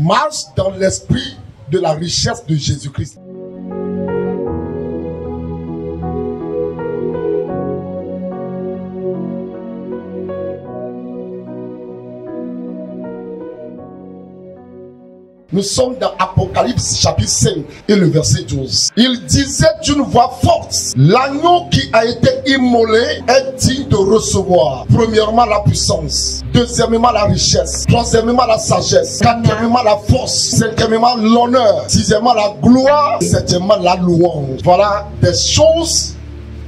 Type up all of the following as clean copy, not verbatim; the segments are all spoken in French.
marche dans l'esprit de la richesse de Jésus-Christ. Nous sommes dans Apocalypse chapitre 5 et le verset 12. Il disait d'une voix forte, l'agneau qui a été immolé est digne de recevoir, premièrement, la puissance, deuxièmement, la richesse, troisièmement, la sagesse, quatrièmement, la force, cinquièmement, l'honneur, sixièmement, la gloire, septièmement, la louange. Voilà des choses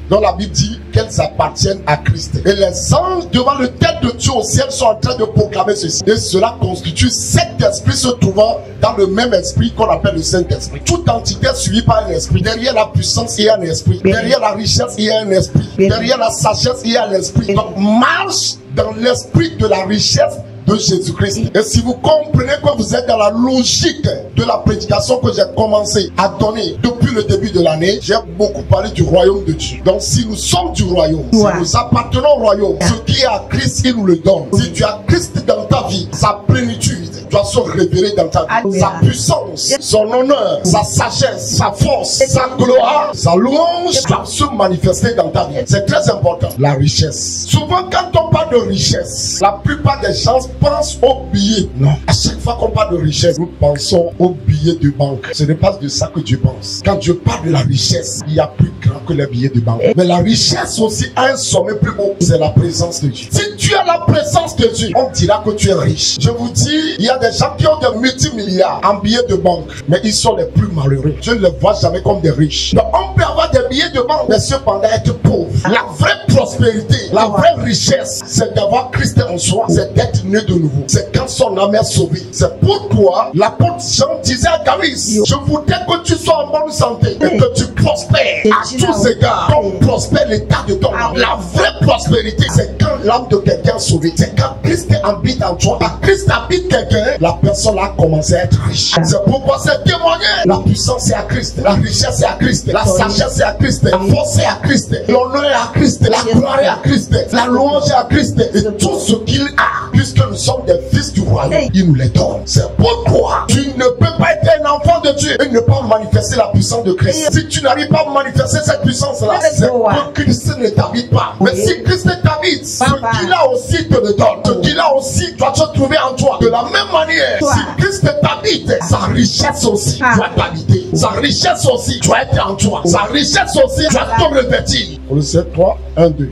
dont la Bible dit qu'elles appartiennent à Christ. Et les anges devant le tête de Dieu au ciel sont en train de proclamer ceci. Et cela constitue 7 esprits se trouvant dans le même esprit qu'on appelle le Saint-Esprit. Toute entité suivie par un esprit. Derrière la puissance, il y a un esprit. Derrière la richesse, il y a un esprit. Derrière la sagesse, il y a un esprit. Donc marche dans l'esprit de la richesse de Jésus-Christ. Et si vous comprenez que vous êtes dans la logique de la prédication que j'ai commencé à donner depuis le début de l'année, j'ai beaucoup parlé du royaume de Dieu. Donc si nous sommes du royaume, si nous appartenons au royaume, ce qui est à Christ, il nous le donne. Si tu as Christ dans ta vie, sa plénitude doit se révéler dans ta vie. Sa puissance, son honneur, sa sagesse, sa force, sa gloire, sa louange doivent se manifester dans ta vie. C'est très important. La richesse. Souvent quand on parle de richesse, la plupart des gens pensent aux billets. Non. À chaque fois qu'on parle de richesse, nous pensons aux billets de banque. Ce n'est pas de ça que Dieu pense. Quand Dieu parle de la richesse, il y a plus grand que les billets de banque. Mais la richesse aussi a un sommet plus haut. C'est la présence de Dieu. Si tu as la présence de Dieu, on dira que tu es riche. Je vous dis, il y a des gens qui ont des multimilliards en billets de banque, mais ils sont les plus malheureux. Je ne les vois jamais comme des riches. Donc on peut avoir des billets de banque, mais cependant être pauvre. La vraie prospérité, la vraie richesse, c'est d'avoir Christ en soi, c'est d'être né de nouveau. C'est quand son âme est sauvée. C'est pourquoi l'apôtre Jean disait à Gaius, je voudrais que tu sois en bonne santé et que tu prospères à tous égards. Comme prospère l'état de ton âme. La vraie prospérité, c'est quand l'âme de quelqu'un est sauvée. C'est quand Christ habite en toi. Quand Christ habite quelqu'un, la personne a commencé à être riche. C'est pourquoi c'est témoigné. La puissance est à Christ. La richesse est à Christ. La sagesse est à Christ. La force est à Christ. L'honneur est à Christ. La gloire est à Christ. La louange est à Christ. Et tout ce qu'il a, puisque nous sommes des fils du royaume, il nous les donne. C'est pourquoi tu ne peux pas être un enfant de Dieu et ne pas manifester la puissance de Christ. Si tu n'arrives pas à manifester cette puissance-là, c'est que Christ ne t'habite pas. Mais si Christ t'habite, ce qu'il a aussi te le donne. Ce qu'il a aussi doit se trouver en toi. De la même manière, si Christ t'habite, sa richesse aussi doit t'habiter. Sa richesse aussi doit être en toi. Sa richesse aussi doit te revêtir. On le sait, 3, 1, 2.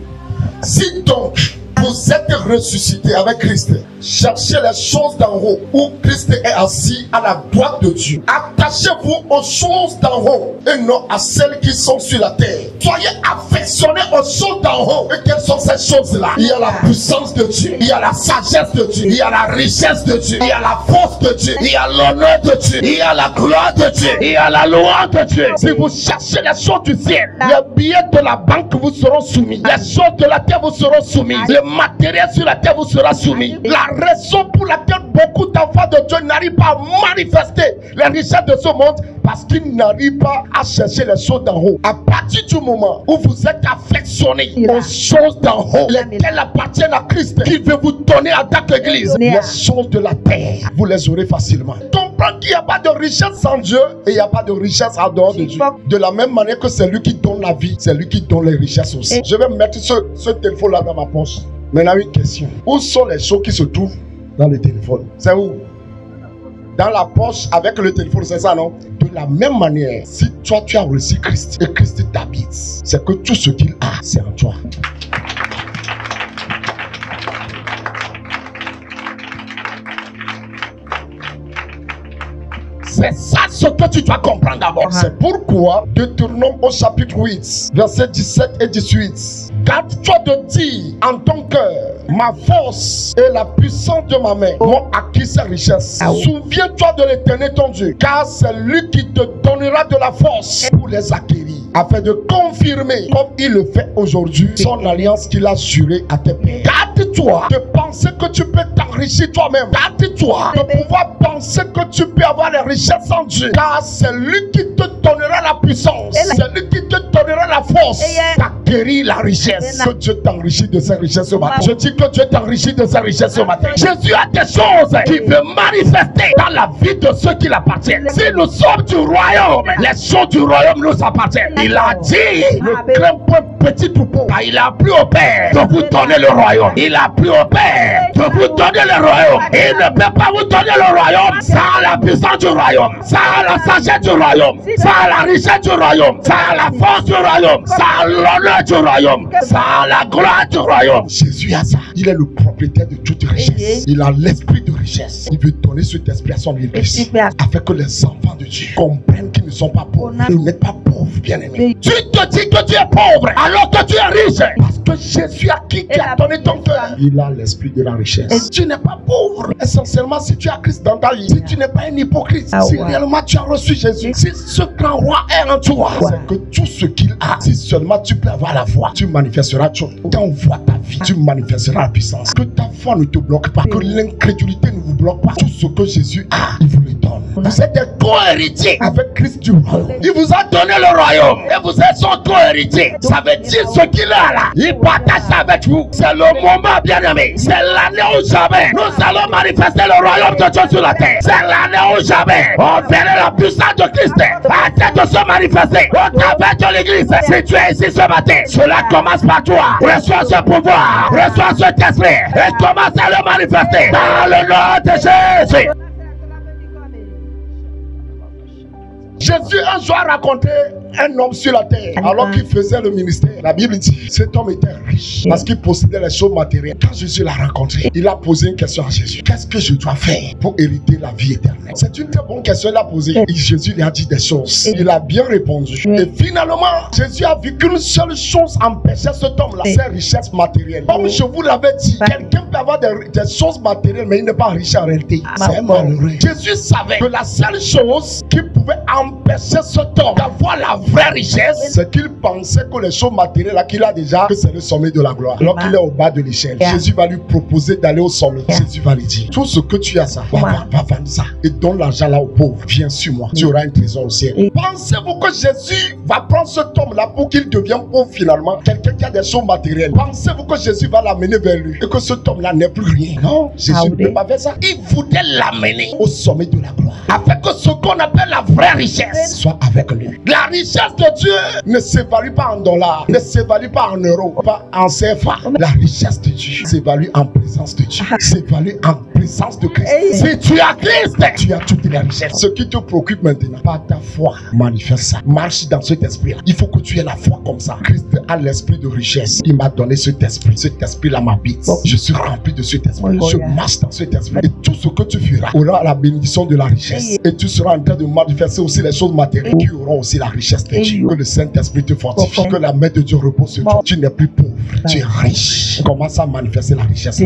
Si donc vous êtes ressuscité avec Christ, cherchez les choses d'en haut où Christ est assis à la droite de Dieu. Attachez-vous aux choses d'en haut et non à celles qui sont sur la terre. Soyez affectionnés aux choses d'en haut. Et quelles sont ces choses-là? Il y a la puissance de Dieu, il y a la sagesse de Dieu, il y a la richesse de Dieu, il y a la force de Dieu, il y a l'honneur de Dieu, il y a la gloire de Dieu, il y a la louange de Dieu. Si vous cherchez les choses du ciel, les billets de la banque vous seront soumis, les choses de la terre vous seront soumises, le matériel sur la terre vous sera soumis. La raison pour laquelle beaucoup d'enfants de Dieu n'arrivent pas à manifester les richesses de ce monde, parce qu'ils n'arrivent pas à chercher les choses d'en haut. À partir du moment où vous êtes affectionnés aux choses d'en haut, lesquelles appartiennent à Christ, qui veut vous donner à toute l'église, les choses de la terre, vous les aurez facilement. Comprendre qu'il n'y a pas de richesse sans Dieu et il n'y a pas de richesse en dehors de Dieu. De la même manière que c'est lui qui donne la vie, c'est lui qui donne les richesses aussi. Je vais mettre ce téléphone-là dans ma poche. Maintenant, une question. Où sont les choses qui se trouvent dans le téléphone? C'est où? Dans la poche avec le téléphone, c'est ça, non? De la même manière, si toi tu as reçu Christ et Christ t'habite, c'est que tout ce qu'il a, c'est en toi. C'est ça ce que tu dois comprendre d'abord. C'est pourquoi Deutéronome au chapitre 8, versets 17 et 18. Garde-toi de dire en ton cœur, ma force et la puissance de ma main m'ont acquis ces richesses. Souviens-toi de l'Éternel ton Dieu, car c'est lui qui te donnera de la force pour les acquérir, afin de confirmer, comme il le fait aujourd'hui, son alliance qu'il a jurée à tes pères. Garde-toi de penser que tu peux t'enrichir toi-même. Garde-toi de pouvoir penser que tu peux avoir les richesses en Dieu, car c'est lui qui te donnera la puissance, c'est lui qui te donnera la force. acquérir la richesse. Que Dieu t'enrichit de ses richesses ce matin. Je dis que Dieu t'enrichit de ses richesses ce matin. Jésus a des choses qu'il veut manifester dans la vie de ceux qui l'appartiennent. Si nous sommes du royaume, les choses du royaume nous appartiennent. Il a dit, ne crains point petit troupeau, car il a plu au Père de vous donner le royaume. Il a plu au Père de vous donner le royaume. Il ne peut pas vous donner le royaume sans la puissance du royaume, sans la sagesse du royaume, sans la richesse du royaume, sans la force du royaume, sans l'honneur du royaume, sans la gloire du royaume. Jésus a ça. Il est le propriétaire de toute richesse. Il a l'esprit de richesse. Il veut donner cet esprit à son église, afin que les enfants de Dieu comprennent qu'ils ne sont pas pauvres. Vous n'êtes pas pauvres, bien-aimés. Tu te dis que tu es pauvre alors que tu es riche, parce que Jésus a qui tu as donné ton cœur. Il a l'esprit de la richesse. Tu n'es pas pauvre essentiellement si tu as Christ dans ta vie. Si tu n'es pas un hypocrite, si réellement tu as reçu Jésus, si ce grand roi est en toi, c'est que tout ce qu'il a, si seulement tu peux avoir la foi, tu manifesteras tout. Quand on voit ta vie, tu manifesteras la puissance. Que ta foi ne te bloque pas, que l'incrédulité ne vous bloque pas. Tout ce que Jésus a, il vous le donne. Vous êtes des co-héritiers avec Christ du royaume. Il vous a donné le royaume et vous êtes son co-héritier. Ça veut dire ce qu'il a là. Il partage ça avec vous. C'est le moment, bien-aimé. C'est l'année où jamais nous allons manifester le royaume de Dieu sur la terre. C'est l'année où jamais on verra la puissance de Christ en train de se manifester au travers de l'église. Si tu es ici ce matin, cela commence par toi. Reçois ce pouvoir, reçois cet esprit et commence à le manifester dans le nom de Jésus. Jésus un jour a raconté un homme sur la terre alors qu'il faisait le ministère. La Bible dit cet homme était riche parce qu'il possédait les choses matérielles. Quand Jésus l'a rencontré, il a posé une question à Jésus. Qu'est-ce que je dois faire pour hériter la vie éternelle? C'est une très bonne question qu'il a posée. Et Jésus lui a dit des choses. Il a bien répondu. Et finalement, Jésus a vu qu'une seule chose empêchait cet homme-là, ses richesses matérielles. Comme je vous l'avais dit, quelqu'un peut avoir des choses matérielles, mais il n'est pas riche en réalité. C'est malheureux. Jésus savait que la seule chose qui pouvait empêcher cet homme d'avoir la vraie richesse, c'est qu'il pensait que les choses matérielles qu'il a déjà, que c'est le sommet de la gloire. Alors qu'il est au bas de l'échelle, Jésus va lui proposer d'aller au sommet. Jésus va lui dire, tout ce que tu as ça, va vendre ça et donne l'argent là aux pauvres. Viens sur moi, tu auras un trésor au ciel. Pensez-vous que Jésus va prendre cet homme-là pour qu'il devienne pauvre finalement? Quelqu'un qui a des choses matérielles. Pensez-vous que Jésus va l'amener vers lui et que cet homme-là n'est plus rien? Non, Jésus ne peut pas faire ça. Il voulait l'amener au sommet de la gloire, afin que ce qu'on appelle la vraie richesse soit avec lui. La richesse de Dieu ne s'évalue pas en dollars, ne s'évalue pas en euros, pas en CFA. La richesse de Dieu s'évalue en présence de Dieu, s'évalue en présence de Christ. Si tu as Christ, tu as toutes les richesses. Ce qui te préoccupe maintenant, par ta foi, manifeste ça. Marche dans cet esprit-là. Il faut que tu aies la foi comme ça. Christ a l'esprit de richesse. Il m'a donné cet esprit. Cet esprit-là m'habite. Je suis rempli de cet esprit. Je marche dans cet esprit. Et tout ce que tu feras aura la bénédiction de la richesse. Et tu seras en train de manifester aussi les choses matérielles qui auront aussi la richesse de Dieu. Que le Saint-Esprit te fortifie. Que la main de Dieu repose sur toi. Tu n'es plus pauvre. Tu es riche. Commence à manifester la richesse.